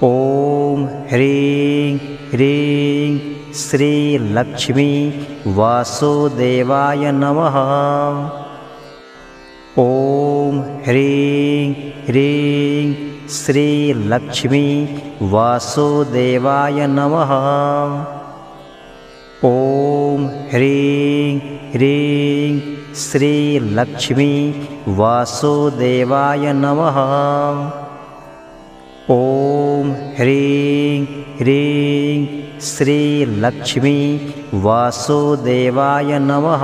ॐ ह्रीं ह्रीं श्रीलक्ष्मी वासुदेवाय नमः। ॐ ह्रीं ह्रीं श्रीलक्ष्मी वासुदेवाय नमः। ॐ ह्रीं ह्रीं श्रीलक्ष्मी वासुदेवाय नमः। ॐ ह्रीं ह्रीं श्रीलक्ष्मी वासुदेवाय नमः।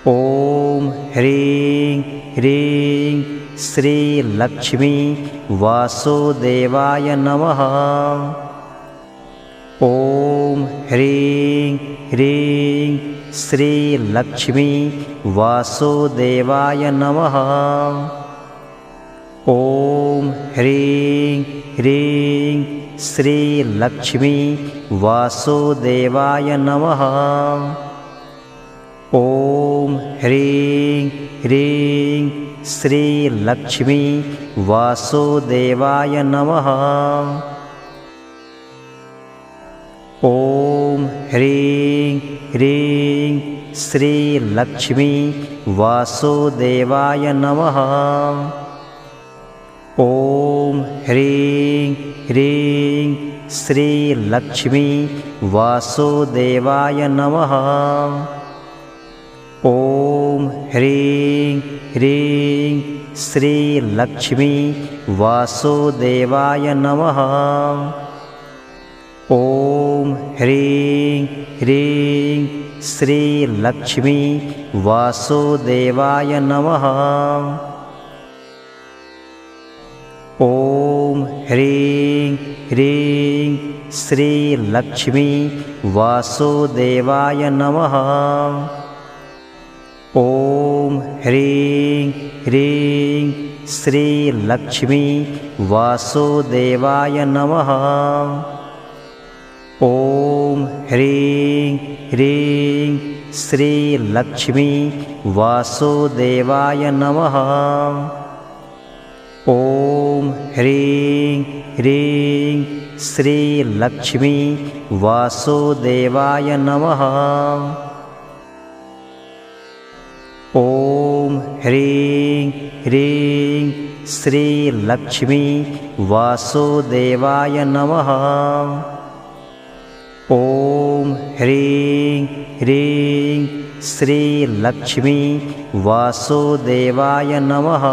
ॐ ह्रीं ह्रीं श्रीलक्ष्मी वासुदेवाय नमः। ॐ ह्रीं ह्रीं श्रीलक्ष्मी वासुदेवाय नमः। ॐ ह्रीं ह्रीं श्रीलक्ष्मी वासुदेवाय नमः। ॐ ह्रीं ह्रीं श्रीलक्ष्मी वासुदेवाय नमः। ॐ ह्रीं ह्रीं श्रीलक्ष्मी वासुदेवाय नमः। ॐ ह्रीं ह्रीं श्रीलक्ष्मी वासुदेवाय नमः। ॐ ह्रीं ह्रीं श्रीलक्ष्मी वासुदेवाय नमः। ॐ ह्रीं ह्रीं श्रीलक्ष्मी वासुदेवाय नमः। ॐ ह्रीं ह्रीं श्रीलक्ष्मी वासुदेवाय नमः। ॐ ह्रीं ह्रीं श्रीलक्ष्मी वासुदेवाय नमः। ॐ ह्रीं ह्रीं श्रीलक्ष्मी वासुदेवाय नमः। ॐ ह्रीं ह्रीं श्रीलक्ष्मी वासुदेवाय नमः। ॐ ह्रीं ह्रीं श्रीलक्ष्मी वासुदेवाय नमः।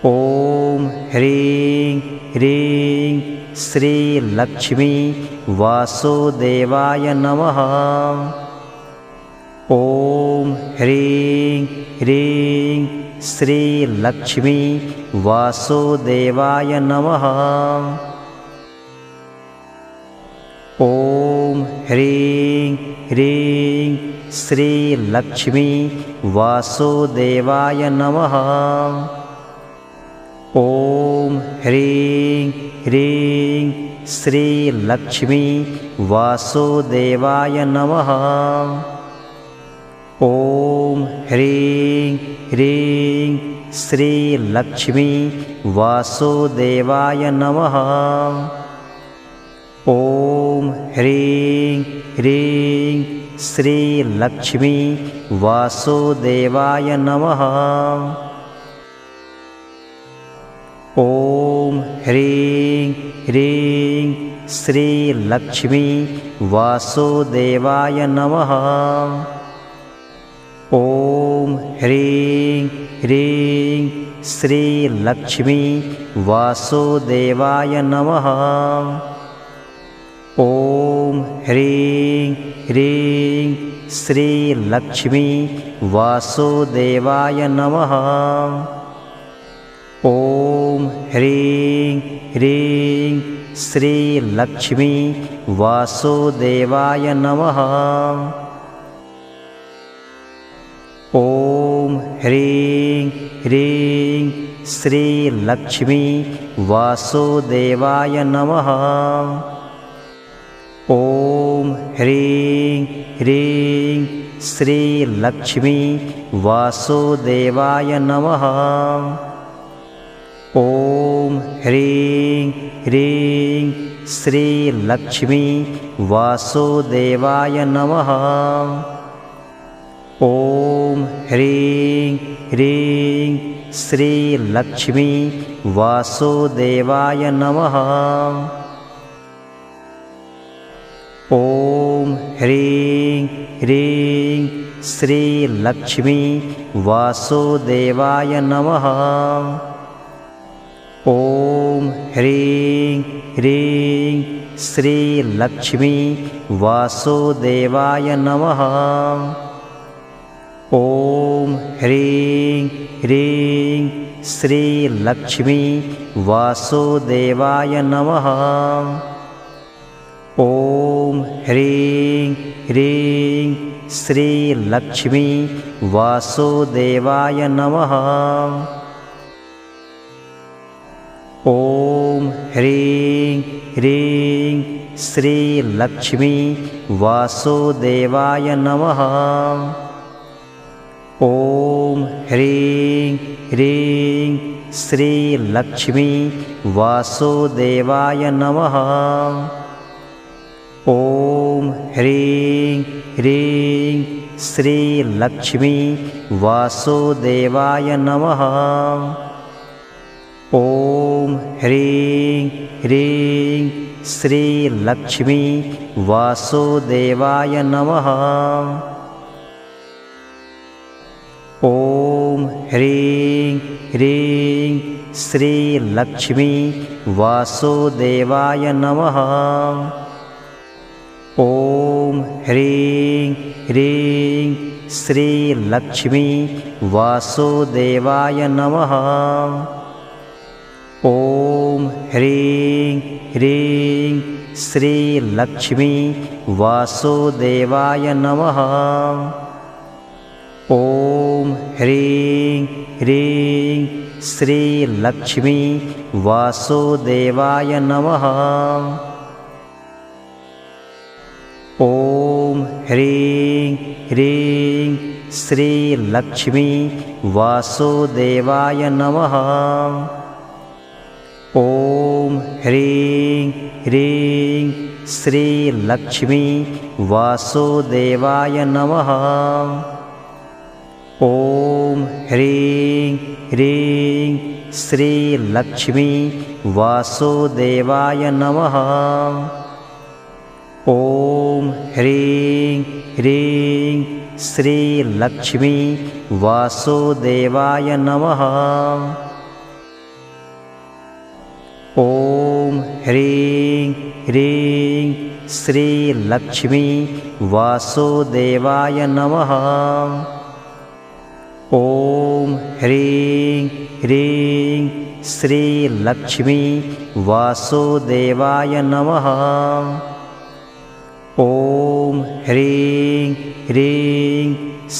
ॐ ह्रीं ह्रीं श्रीलक्ष्मी वासुदेवाय नमः। ॐ ह्रीं ह्रीं श्रीलक्ष्मी वासुदेवाय नमः। ॐ ह्रीं ह्रीं श्रीलक्ष्मी वासुदेवाय नमः। ॐ ह्रीं ह्रीं श्रीलक्ष्मी वासुदेवाय नमः। ॐ ह्रीं ह्रीं श्रीलक्ष्मी वासुदेवाय नमः। ॐ ह्रीं ह्रीं श्रीलक्ष्मी वासुदेवाय नमः। ॐ ह्रीं ह्रीं श्रीलक्ष्मी वासुदेवाय नमः। ॐ ह्रीं ह्रीं श्रीलक्ष्मी वासुदेवाय नमः। ॐ ह्रीं ह्रीं श्रीलक्ष्मी वासुदेवाय नमः। ॐ ह्रीं ह्रीं श्रीलक्ष्मी वासुदेवाय नमः। ॐ ह्रीं ह्रीं श्रीलक्ष्मी वासुदेवाय नमः। ॐ ह्रीं ह्रीं श्रीलक्ष्मी वासुदेवाय नमः। ॐ ह्रीं ह्रीं श्रीलक्ष्मी वासुदेवाय नमः। ॐ ह्रीं ह्रीं श्रीलक्ष्मी वासुदेवाय नमः। ॐ ह्रीं ह्रीं श्रीलक्ष्मी वासुदेवाय नमः। ॐ ह्रीं ह्रीं श्रीलक्ष्मी वासुदेवाय नमः। ॐ ह्रीं ह्रीं श्रीलक्ष्मी वासुदेवाय नमः। ॐ ह्रीं ह्रीं श्रीलक्ष्मी वासुदेवाय नमः। ॐ ह्रीं ह्रीं श्रीलक्ष्मी वासुदेवाय नमः। ॐ ह्रीं ह्रीं श्रीलक्ष्मी वासुदेवाय नमः। ॐ ह्रीं ह्रीं श्रीलक्ष्मी वासुदेवाय नमः। ॐ ह्रीं ह्रीं श्रीलक्ष्मी वासुदेवाय नमः। ॐ ह्रीं ह्रीं श्रीलक्ष्मी वासुदेवाय नमः। ॐ ह्रीं ह्रीं श्रीलक्ष्मी वासुदेवाय नमः। ॐ ह्रीं ह्रीं श्रीलक्ष्मी वासुदेवाय नमः। ॐ ह्रीं ह्रीं श्रीलक्ष्मी वासुदेवाय नमः। ॐ ह्रीं ह्रीं श्रीलक्ष्मी वासुदेवाय नमः। ॐ ह्रीं ह्रीं श्रीलक्ष्मी वासुदेवाय नमः। ॐ ह्रीं ह्रीं श्रीलक्ष्मी वासुदेवाय नमः। ॐ ह्रीं ह्रीं श्रीलक्ष्मी वासुदेवाय नमः। ॐ ह्रीं ह्रीं श्रीलक्ष्मी वासुदेवाय नमः। ॐ ह्रीं ह्रीं श्रीलक्ष्मी वासुदेवाय नमः। ॐ ह्रीं ह्रीं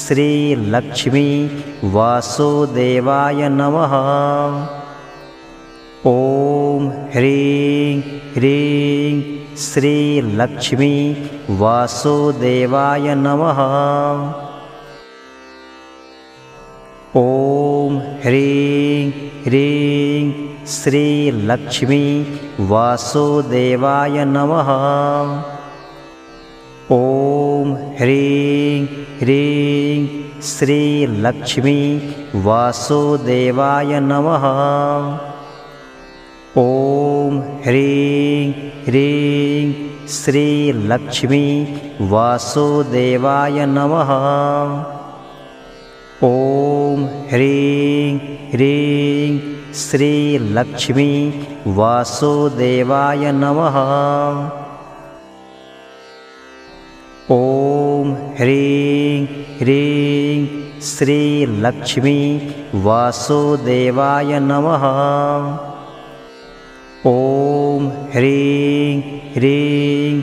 श्रीलक्ष्मी वासुदेवाय नमः। ॐ ह्रीं ह्रीं श्रीलक्ष्मी वासुदेवाय नमः। ॐ ह्रीं ह्रीं श्रीलक्ष्मी वासुदेवाय नमः। ॐ ह्रीं ह्रीं श्रीलक्ष्मी वासुदेवाय नमः। ॐ ह्रीं ह्रीं श्रीलक्ष्मी वासुदेवाय नमः। ॐ ह्रीं ह्रीं श्रीलक्ष्मी वासुदेवाय नमः। ॐ ह्रीं ह्रीं श्रीलक्ष्मी वासुदेवाय नमः। ॐ ह्रीं ह्रीं श्रीलक्ष्मी वासुदेवाय नमः। ॐ ह्रीं ह्रीं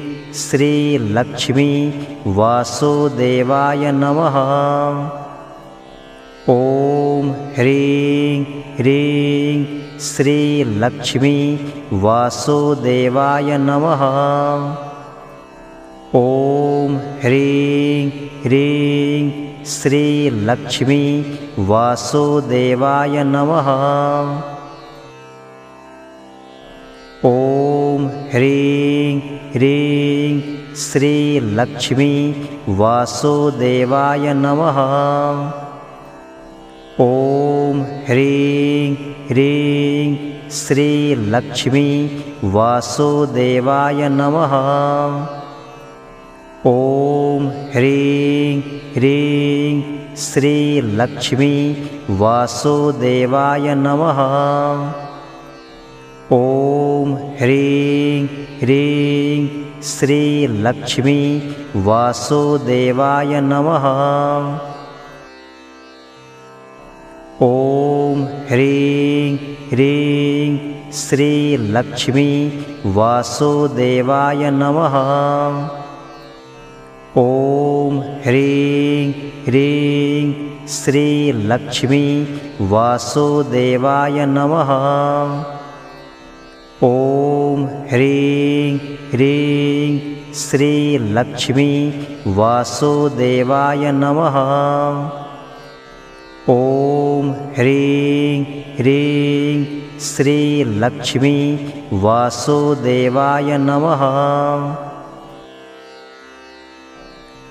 श्रीलक्ष्मी वासुदेवाय नमः। ॐ ह्रीं ह्रीं श्रीलक्ष्मी वासुदेवाय नमः। ॐ ह्रीं ह्रीं श्रीलक्ष्मी वासुदेवाय नमः। ॐ ह्रीं ह्रीं श्रीलक्ष्मी वासुदेवाय नमः। ॐ ह्रीं ह्रीं श्रीलक्ष्मी वासुदेवाय नमः। ॐ ह्रीं ह्रीं श्रीलक्ष्मी वासुदेवाय नमः। ॐ ह्रीं ह्रीं श्रीलक्ष्मी वासुदेवाय नमः। ॐ ह्रीं ह्रीं श्रीलक्ष्मी वासुदेवाय नमः। ॐ ह्रीं ह्रीं श्रीलक्ष्मी वासुदेवाय नमः। ॐ ह्रीं ह्रीं श्रीलक्ष्मी वासुदेवाय नमः। ॐ ह्रीं ह्रीं श्रीलक्ष्मी वासुदेवाय नमः।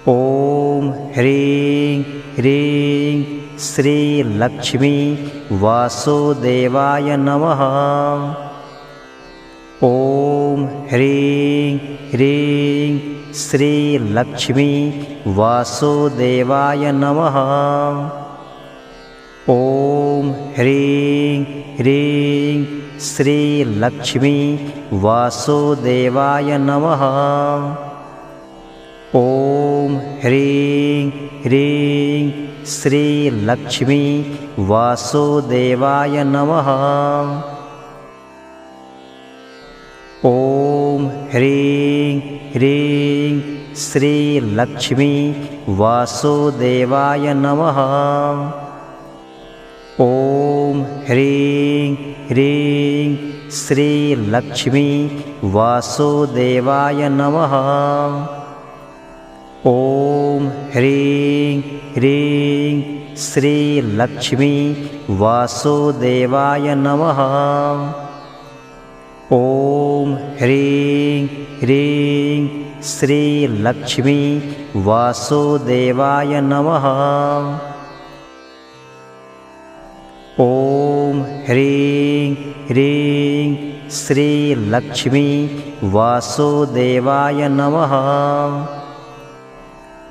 ॐ ह्रीं ह्रीं श्रीलक्ष्मी वासुदेवाय नमः। ॐ ह्रीं ह्रीं श्रीलक्ष्मी वासुदेवाय नमः। ॐ ह्रीं ह्रीं श्रीलक्ष्मी वासुदेवाय नमः। ॐ ह्रीं ह्रीं श्रीलक्ष्मी वासुदेवाय नमः। ॐ ह्रीं ह्रीं श्रीलक्ष्मी वासुदेवाय नमः। ॐ ह्रीं ह्रीं श्रीलक्ष्मी वासुदेवाय नमः। ॐ ह्रीं ह्रीं श्रीलक्ष्मी वासुदेवाय नमः। ॐ ह्रीं ह्रीं श्रीलक्ष्मी वासुदेवाय नमः।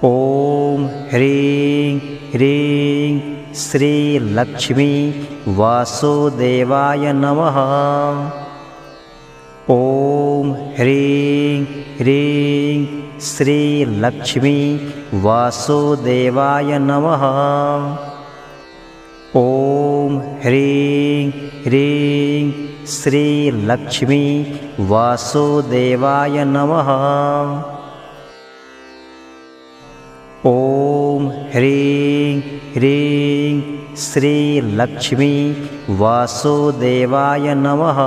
ॐ ह्रीं ह्रीं श्रीलक्ष्मी वासुदेवाय नमः। ॐ ह्रीं ह्रीं श्रीलक्ष्मी वासुदेवाय नमः। ॐ ह्रीं ह्रीं श्रीलक्ष्मी वासुदेवाय नमः। ॐ ह्रीं ह्रीं श्रीलक्ष्मी वासुदेवाय नमः।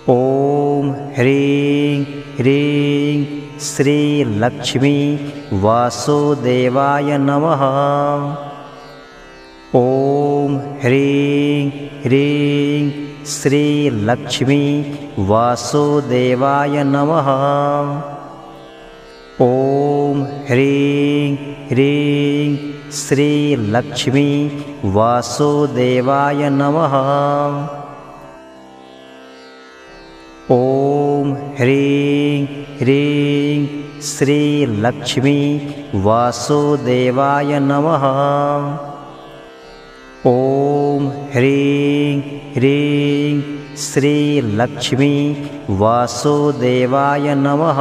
ॐ ह्रीं ह्रीं श्रीलक्ष्मी वासुदेवाय नमः। ॐ ह्रीं ह्रीं श्रीलक्ष्मी वासुदेवाय नमः। ॐ ह्रीं ह्रीं श्रीलक्ष्मी वासुदेवाय नमः। ॐ ह्रीं ह्रीं श्रीलक्ष्मी वासुदेवाय नमः। ॐ ह्रीं ह्रीं श्रीलक्ष्मी वासुदेवाय नमः। ॐ ह्रीं ह्रीं श्रीलक्ष्मी वासुदेवाय नमः।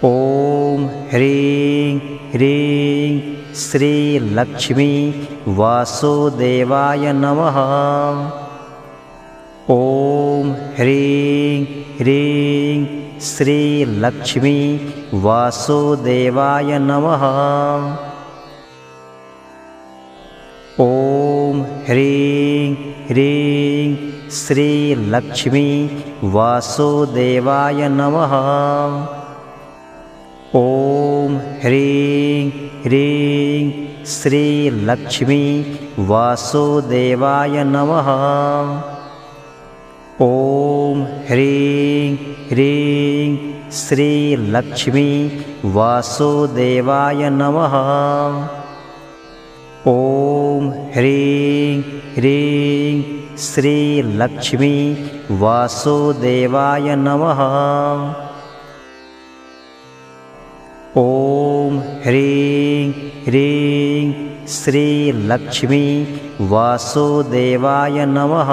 ॐ ह्रीं ह्रीं श्रीलक्ष्मी वासुदेवाय नमः। ॐ ह्रीं ह्रीं श्रीलक्ष्मी वासुदेवाय नमः। ॐ ह्रीं ह्रीं श्रीलक्ष्मी वासुदेवाय नमः। ॐ ह्रीं ह्रीं श्रीलक्ष्मी वासुदेवाय नमः। ॐ ह्रीं ह्रीं श्रीलक्ष्मी वासुदेवाय नमः। ॐ ह्रीं ह्रीं श्रीलक्ष्मी वासुदेवाय नमः। ॐ ह्रीं ह्रीं श्रीलक्ष्मी वासुदेवाय नमः।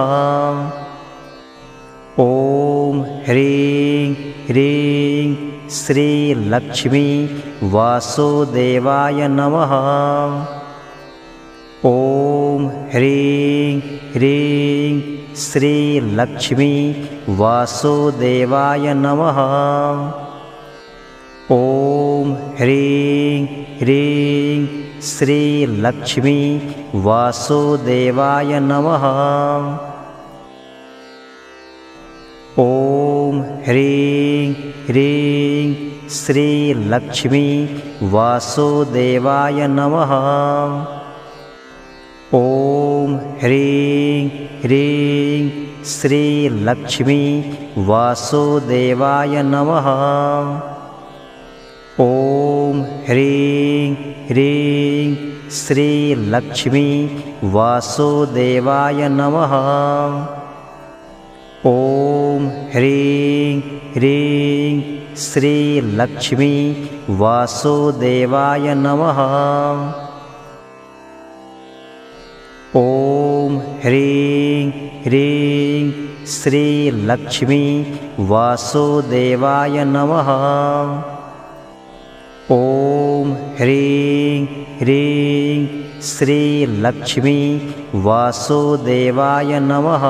ॐ ह्रीं ह्रीं श्रीलक्ष्मी वासुदेवाय नमः। ॐ ह्रीं ह्रीं श्रीलक्ष्मी वासुदेवाय नमः। ॐ ह्रीं ह्रीं श्रीलक्ष्मी वासुदेवाय नमः। ॐ ह्रीं ह्रीं श्रीलक्ष्मी वासुदेवाय नमः। ॐ ह्रीं ह्रीं श्रीलक्ष्मी वासुदेवाय नमः। ॐ ह्रीं ह्रीं श्रीलक्ष्मी वासुदेवाय नमः। ॐ ह्रीं ह्रीं श्रीलक्ष्मी वासुदेवाय नमः। ॐ ह्रीं ह्रीं श्रीलक्ष्मी वासुदेवाय नमः। ॐ ह्रीं ह्रीं श्रीलक्ष्मी वासुदेवाय नमः।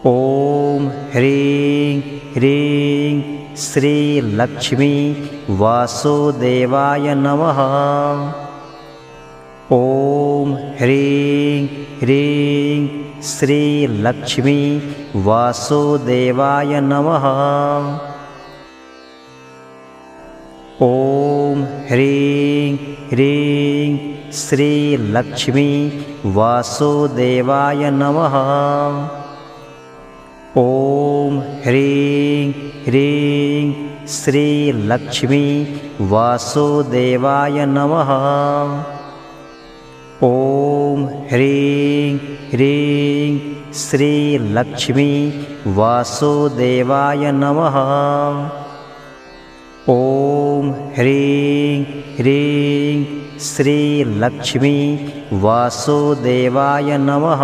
ॐ ह्रीं ह्रीं श्रीलक्ष्मी वासुदेवाय नमः। ॐ ह्रीं ह्रीं श्रीलक्ष्मी वासुदेवाय नमः। ॐ ह्रीं ह्रीं श्रीलक्ष्मी वासुदेवाय नमः। ॐ ह्रीं ह्रीं श्रीलक्ष्मी वासुदेवाय नमः। ॐ ह्रीं ह्रीं श्रीलक्ष्मी वासुदेवाय नमः। ॐ ह्रीं ह्रीं श्रीलक्ष्मी वासुदेवाय नमः।